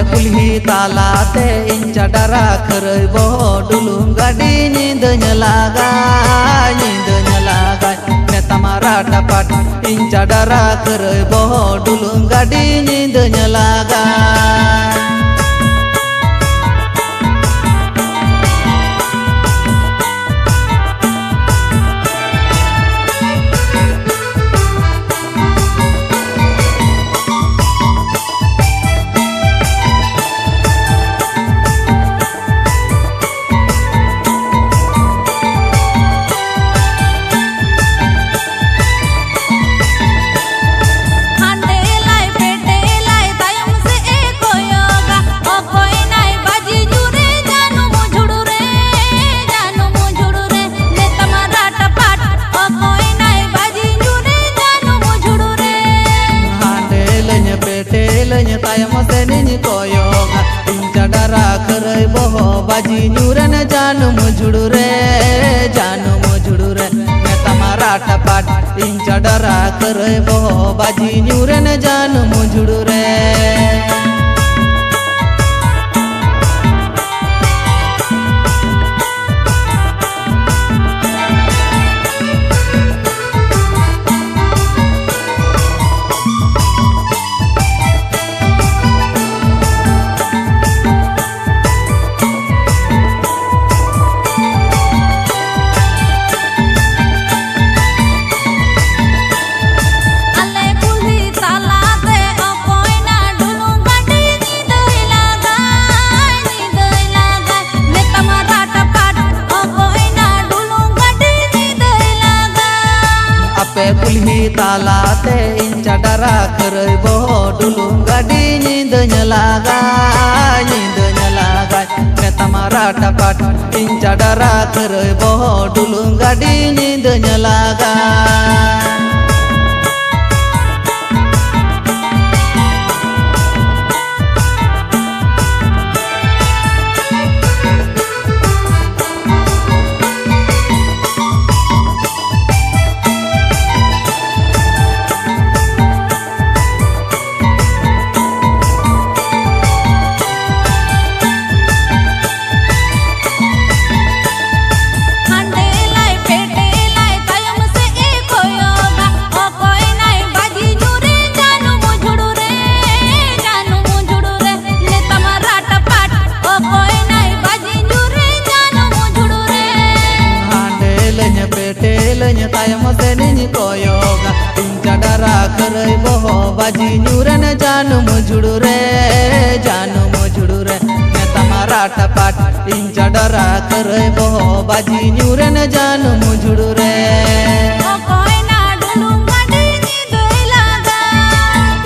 कुल्ही तालाते इंचा डरा खरई बो डुलुम गाड़ी नींद लागा ने तमारा टपट इंचा डरा खरई बो डुलुम गाड़ी नींद लागा tayam seni koyoga inca dara kerai boho baji nyuran janu mujudure meta marata pat inca dara kerai boho baji nyuran janu mujudure कुल्ही तालाते इंचा डरा खरई बो डुलुम गाड़ी नींद लागा ने तमारा टपट इंचा डरा खरई बो डुलुम गाड़ी नींद लागा tayam seni koyoga inca dara kerai boho baji nyuran janu mujudure ne tamara tapat inca dara kerai boho baji nyuran janu mujudure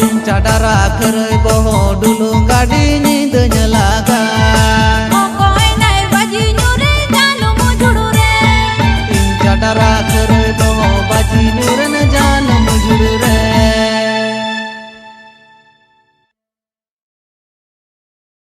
inca dara kerai boho dulung gadi नींद लागा डरा कर दो बाजी